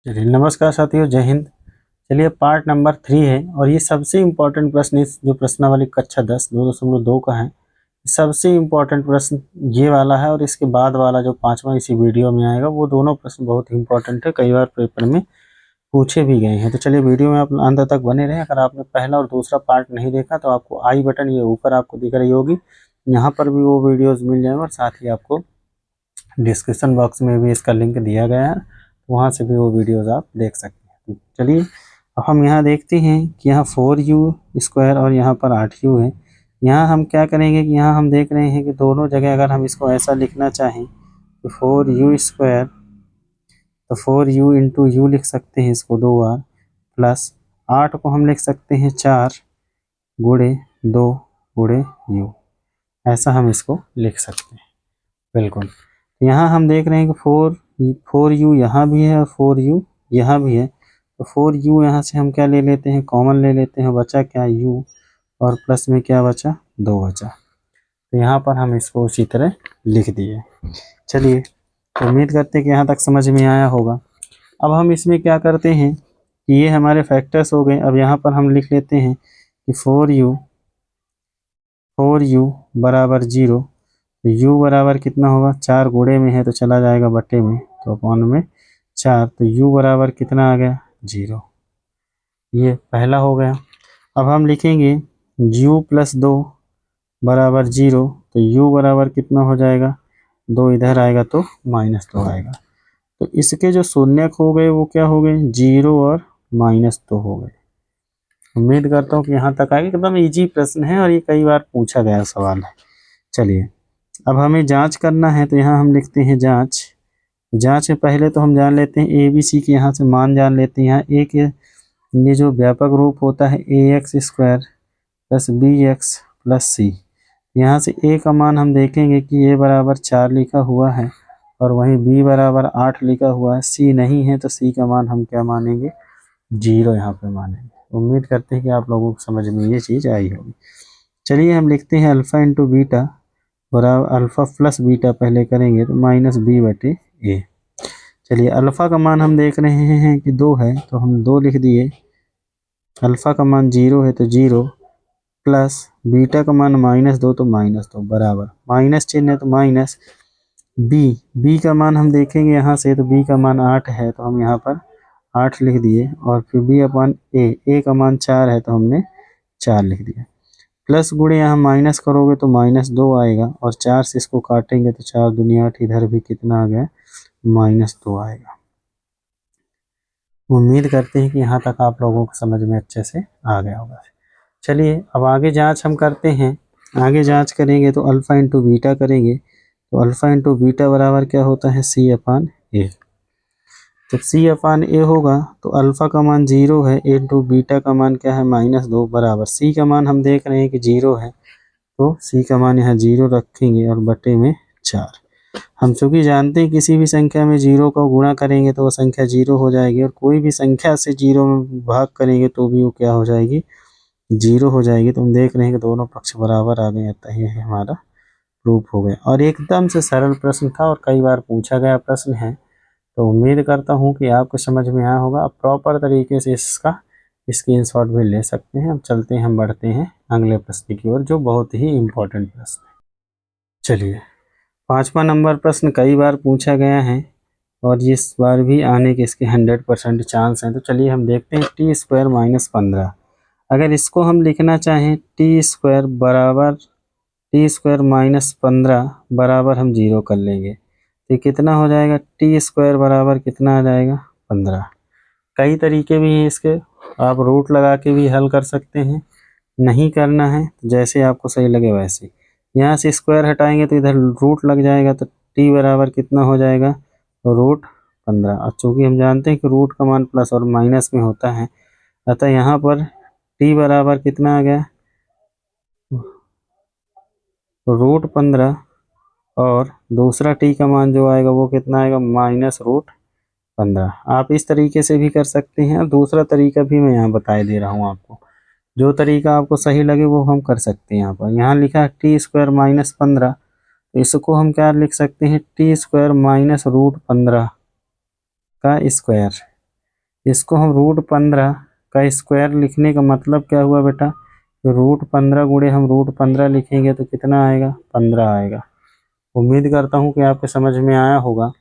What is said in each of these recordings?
चलिए नमस्कार साथियों, जय हिंद। चलिए पार्ट नंबर 3 है और ये सबसे इम्पोर्टेंट प्रश्न इस जो प्रश्नावली कक्षा 10 2.2 का है। सबसे इम्पोर्टेंट प्रश्न ये वाला है और इसके बाद वाला जो 5वां इसी वीडियो में आएगा, वो दोनों प्रश्न बहुत इम्पोर्टेंट है, कई बार पेपर में पूछे भी गए हैं। तो चलिए वीडियो में आप अंत तक बने रहें। अगर आपने पहला और दूसरा पार्ट नहीं देखा तो आपको आई बटन ये ऊपर आपको दिख रही होगी, यहाँ पर भी वो वीडियोज़ मिल जाएंगे और साथ ही आपको डिस्क्रिप्शन बॉक्स में भी इसका लिंक दिया गया है, वहाँ से भी वो वीडियोज़ आप देख सकते हैं। चलिए अब हम यहाँ देखते हैं कि यहाँ 4u² और यहाँ पर 8u है। यहाँ हम क्या करेंगे कि यहाँ हम देख रहे हैं कि दोनों जगह अगर हम इसको ऐसा लिखना चाहें तो 4u² तो 4u इंटू यू लिख सकते हैं इसको 2 बार, प्लस 8 को हम लिख सकते हैं 4 गुणे 2 गुणे u, ऐसा हम इसको लिख सकते हैं। बिल्कुल, यहाँ हम देख रहे हैं कि 4u यहाँ भी है और 4u यहाँ भी है, तो 4u यहाँ से हम क्या ले लेते हैं, कॉमन ले लेते हैं, बचा क्या u, और प्लस में क्या बचा 2 बचा। तो यहाँ पर हम इसको उसी तरह लिख दिए। चलिए उम्मीद करते हैं कि यहाँ तक समझ में आया होगा। अब हम इसमें क्या करते हैं कि ये हमारे फैक्टर्स हो गए। अब यहाँ पर हम लिख लेते हैं कि 4u बराबर 0, u बराबर कितना होगा, 4 गुणे में है तो चला जाएगा बटे में, तो अपॉन में 4, तो u बराबर कितना आ गया 0। ये पहला हो गया। अब हम लिखेंगे u प्लस 2 बराबर 0, तो u बराबर कितना हो जाएगा, 2 इधर आएगा तो -2 आएगा। तो इसके जो शून्यक हो गए वो क्या हो गए, 0 और -2 हो गए। उम्मीद करता हूँ कि यहाँ तक आएगा। एकदम इजी प्रश्न है और ये कई बार पूछा गया सवाल है। चलिए अब हमें जांच करना है, तो यहाँ हम लिखते हैं जांच। जांच में पहले तो हम जान लेते हैं ए बी सी के, यहाँ से मान जान लेते हैं। यहाँ ए के ये जो व्यापक रूप होता है ax² प्लस bx प्लस सी, यहाँ से a का मान हम देखेंगे कि a बराबर 4 लिखा हुआ है और वहीं b बराबर 8 लिखा हुआ है, c नहीं है तो c का मान हम क्या मानेंगे, 0 यहाँ पे मानेंगे। उम्मीद करते हैं कि आप लोगों को समझ में ये चीज़ आई होगी। चलिए हम लिखते हैं अल्फ़ा इंटू बीटा बराबर अल्फ़ा प्लस बीटा, पहले करेंगे तो -b/a। चलिए अल्फ़ा का मान हम देख रहे हैं कि 2 है तो हम 2 लिख दिए, अल्फ़ा का मान 0 है तो 0, प्लस बीटा का मान -2 तो -2 बराबर माइनस चिन्ह है तो माइनस बी का मान हम देखेंगे यहाँ से, तो बी का मान 8 है तो हम यहाँ पर 8 लिख दिए, और फिर b/a का मान 4 है तो हमने 4 लिख दिया, प्लस गुणे यहाँ माइनस करोगे तो -2 आएगा, और 4 से इसको काटेंगे तो 4 दूनी 8, इधर भी कितना आ गया -2 आएगा। उम्मीद करते हैं कि यहाँ तक आप लोगों को समझ में अच्छे से आ गया होगा। चलिए अब आगे जांच हम करते हैं। आगे जांच करेंगे तो अल्फ़ा इंटू बीटा करेंगे, तो अल्फ़ा इंटू बीटा बराबर क्या होता है, c/a। जब c/a होगा तो अल्फ़ा का मान 0 है, इंटू बीटा का मान क्या है -2 बराबर c का मान हम देख रहे हैं कि 0 है, तो c का मान यहाँ 0 रखेंगे और बटे में 4। हम चूँकि जानते हैं किसी भी संख्या में 0 का गुणा करेंगे तो वो संख्या 0 हो जाएगी, और कोई भी संख्या से 0 में भाग करेंगे तो भी वो क्या हो जाएगी, 0 हो जाएगी। तो हम देख रहे हैं कि दोनों पक्ष बराबर आ गए, अतः ये हमारा प्रूफ हो गया। और एकदम से सरल प्रश्न था और कई बार पूछा गया प्रश्न है, तो उम्मीद करता हूँ कि आपको समझ में आया होगा। अब प्रॉपर तरीके से इसका स्क्रीनशॉट भी ले सकते हैं। अब चलते हैं, हम बढ़ते हैं अगले प्रश्न की ओर, जो बहुत ही इम्पोर्टेंट प्रश्न है। चलिए 5वां नंबर प्रश्न कई बार पूछा गया है और इस बार भी आने के इसके 100% चांस हैं। तो चलिए हम देखते हैं t² - 15। अगर इसको हम लिखना चाहें t² बराबर t² - 15 बराबर हम 0 कर लेंगे, तो कितना हो जाएगा, t² बराबर कितना आ जाएगा 15। कई तरीके भी हैं इसके, आप रूट लगा के भी हल कर सकते हैं, नहीं करना है तो जैसे आपको सही लगे वैसे। यहाँ से स्क्वायर हटाएंगे तो इधर रूट लग जाएगा, तो t बराबर कितना हो जाएगा, √15। और चूँकि हम जानते हैं कि रूट का मान प्लस और माइनस में होता है, अतः यहाँ पर t बराबर कितना आ गया, √15, और दूसरा t का मान जो आएगा वो कितना आएगा, -√15। आप इस तरीके से भी कर सकते हैं, और दूसरा तरीका भी मैं यहाँ बता दे रहा हूँ आपको। जो तरीका आपको सही लगे वो हम कर सकते हैं। यहाँ पर यहाँ लिखा है t² - 15, तो इसको हम क्या लिख सकते हैं, t² - √15 का स्क्वायर। इसको हम रूट 15 का स्क्वायर लिखने का मतलब क्या हुआ बेटा, तो रूट 15 गुणे हम रूट 15 लिखेंगे तो कितना आएगा, 15 आएगा। उम्मीद करता हूँ कि आपके समझ में आया होगा।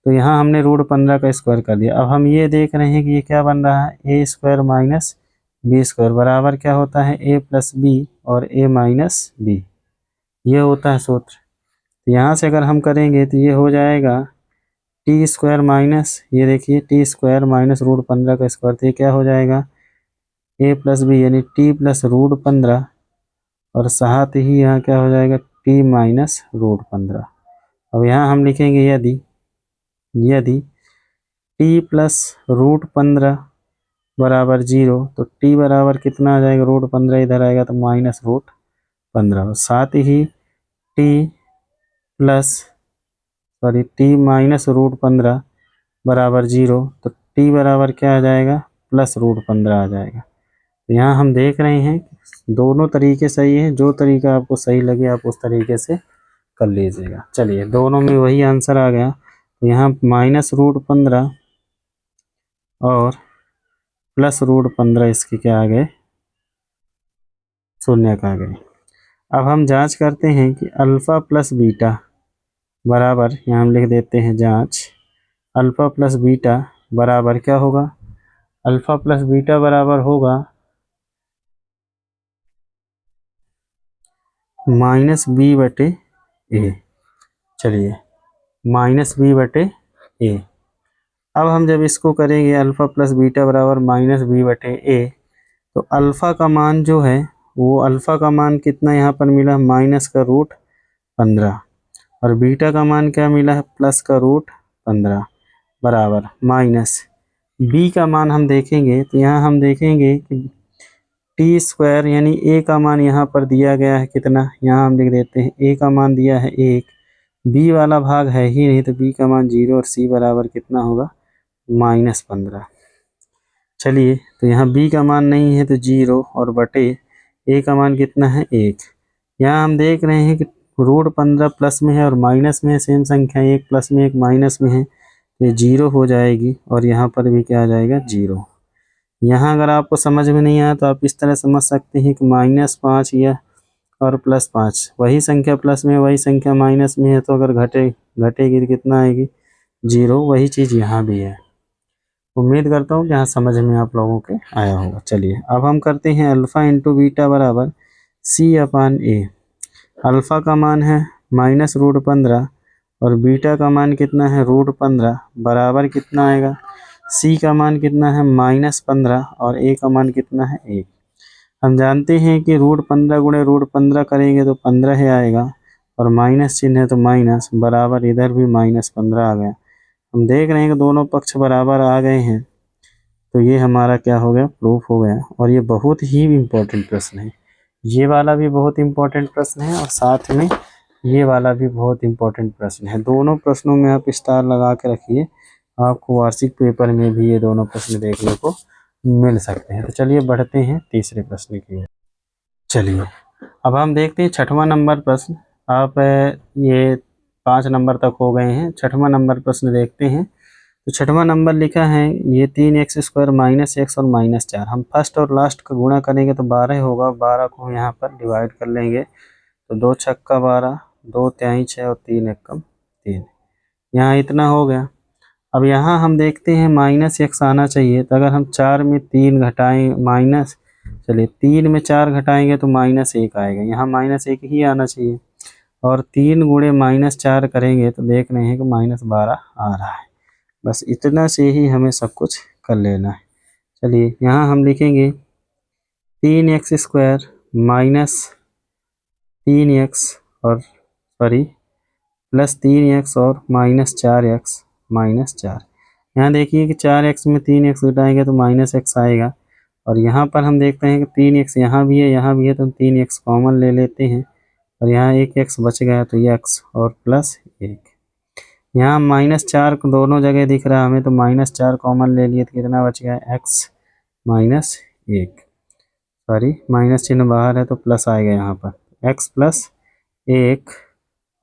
तो यहाँ हमने रूट 15 का स्क्वायर कर दिया। अब हम ये देख रहे हैं कि ये क्या बन रहा है, ए स्क्वायर माइनस बी स्क्वायर बराबर क्या होता है, ए प्लस बी और ए माइनस बी, ये होता है सूत्र। तो यहाँ से अगर हम करेंगे तो ये हो जाएगा टी स्क्वायर माइनस, ये देखिए टी स्क्वायर माइनस रूट 15 का स्क्वायर, तो ये क्या हो जाएगा, ए प्लस बी यानी टी प्लस रूट 15 और साथ ही यहाँ क्या हो जाएगा, टी माइनस रूट 15। अब यहाँ हम लिखेंगे यदि यदि टी प्लस रूट 15 बराबर 0, तो टी बराबर कितना आ जाएगा, रूट 15 इधर आएगा तो माइनस रूट 15। साथ ही T plus T minus root 15 बराबर 0, तो टी बराबर क्या आ जाएगा, प्लस रूट 15 आ जाएगा। तो यहाँ हम देख रहे हैं दोनों तरीके सही हैं, जो तरीका आपको सही लगे आप उस तरीके से कर लीजिएगा। चलिए दोनों में वही आंसर आ गया। तो यहाँ माइनस रूट 15 और प्लस रूट 15 इसके क्या आ गए, शून्य आ गए। अब हम जांच करते हैं कि अल्फ़ा प्लस बीटा बराबर, यहाँ हम लिख देते हैं जांच, अल्फ़ा प्लस बीटा बराबर क्या होगा, अल्फ़ा प्लस बीटा बराबर होगा माइनस बी बटे ए। चलिए माइनस बी बटे ए। अब हम जब इसको करेंगे अल्फ़ा प्लस बीटा बराबर माइनस बी बटे ए, तो अल्फ़ा का मान जो है वो अल्फ़ा का मान कितना यहाँ पर मिला, माइनस का रूट 15, और बीटा का मान क्या मिला है, प्लस का रूट 15 बराबर माइनस बी का मान हम देखेंगे तो यहाँ हम देखेंगे कि टी स्क्वायर यानी ए का मान यहाँ पर दिया गया है कितना, यहाँ हम लिख देते हैं ए का मान दिया है 1, बी वाला भाग है ही नहीं तो बी का मान 0 और सी बराबर कितना होगा, -15। चलिए तो यहाँ बी का मान नहीं है तो 0 और बटे ए का मान कितना है 1। यहाँ हम देख रहे हैं कि रूट 15 प्लस में है और माइनस में है, सेम संख्या, एक प्लस में एक माइनस में है, तो ये 0 हो जाएगी और यहाँ पर भी क्या आ जाएगा, 0। यहाँ अगर आपको समझ में नहीं आया तो आप इस तरह समझ सकते हैं कि -5 या और +5 वही संख्या प्लस में वही संख्या माइनस में है, तो अगर घटेगी तो कितना आएगी, 0। वही चीज़ यहाँ भी है। उम्मीद करता हूँ कि यहाँ समझ में आप लोगों के आया होगा। चलिए अब हम करते हैं अल्फ़ा इंटू बीटा बराबर C/A। अल्फ़ा का मान है माइनस रूट 15 और बीटा का मान कितना है, रूट 15 बराबर कितना आएगा, सी का मान कितना है, -15 और ए का मान कितना है, 1। हम जानते हैं कि रूट 15 गुणे रूट 15 करेंगे तो 15 ही आएगा और माइनस चिन्ह है तो माइनस बराबर, इधर भी -15 आ गया। हम देख रहे हैं कि दोनों पक्ष बराबर आ गए हैं, तो ये हमारा क्या हो गया, प्रूफ हो गया। और ये बहुत ही इम्पोर्टेंट प्रश्न है, ये वाला भी बहुत इम्पोर्टेंट प्रश्न है और साथ में ये वाला भी बहुत इम्पोर्टेंट प्रश्न है। दोनों प्रश्नों में आप स्टार लगा के रखिए, आपको वार्षिक पेपर में भी ये दोनों प्रश्न देखने को मिल सकते हैं। तो चलिए बढ़ते हैं तीसरे प्रश्न की ओर। चलिए अब हम देखते हैं छठवां नंबर प्रश्न। आप ये 5 नंबर तक हो गए हैं, छठवां नंबर प्रश्न देखते हैं। तो छठवां नंबर लिखा है ये 3x² -x और -4। हम फर्स्ट और लास्ट का गुणा करेंगे तो 12 होगा, 12 को यहाँ पर डिवाइड कर लेंगे तो 2 छक्का 12, 2 तिहाई 6 और 3 एकम 3, यहाँ इतना हो गया। अब यहाँ हम देखते हैं -x आना चाहिए, तो अगर हम 4 में 3 घटाएं माइनस, चलिए 3 में 4 घटाएंगे तो -1 आएगा, यहाँ -1 ही आना चाहिए। और 3 गुणे -4 करेंगे तो देख रहे हैं कि -12 आ रहा है। बस इतना से ही हमें सब कुछ कर लेना है। चलिए यहाँ हम लिखेंगे 3x² -3x और +3x और -4x -4। यहाँ देखिए कि 4x में 3x घटाएंगे तो -x आएगा, और यहाँ पर हम देखते हैं कि 3x यहाँ भी है यहाँ भी है, तो हम 3x कॉमन ले लेते हैं और यहाँ एक x बच गया तो ये x और +1। यहाँ -4 दोनों जगह दिख रहा है हमें, तो -4 कॉमन ले लिए तो कितना बच गया, x -1, माइनस चिन्ह बाहर है तो प्लस आएगा यहाँ पर, x +1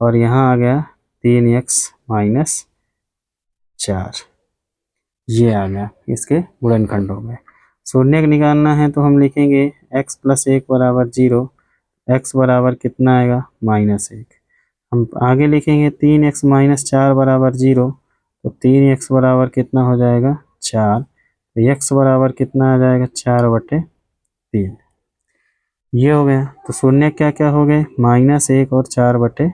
और यहाँ आ गया 3x -4। ये आ गया इसके गुणनखंडों में। शून्य निकालना है तो हम लिखेंगे x + 1 बराबर 0, x बराबर कितना आएगा -1। हम आगे लिखेंगे 3x - 4 बराबर 0, तो 3x बराबर कितना हो जाएगा 4, तो x बराबर कितना आ जाएगा 4/3। ये हो गया। तो शून्य क्या क्या हो गए -1 और 4/3,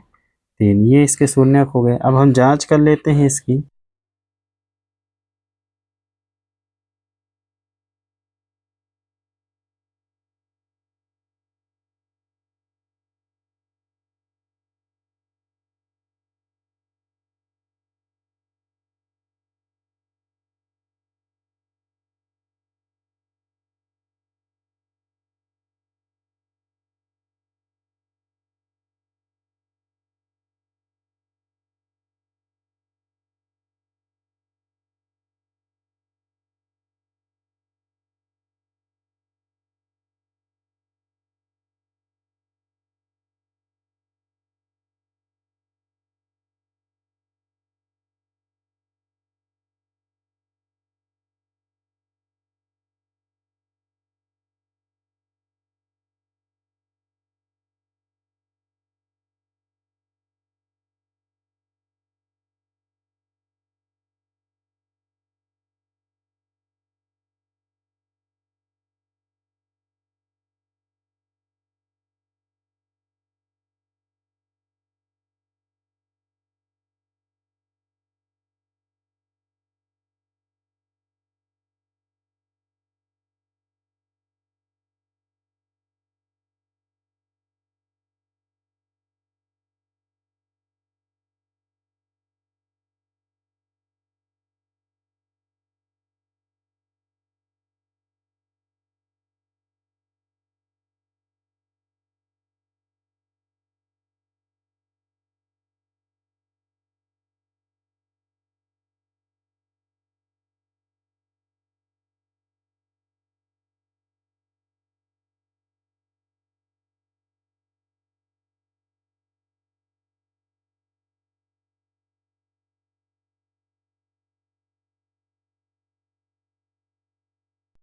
ये इसके शून्य हो गए। अब हम जांच कर लेते हैं इसकी,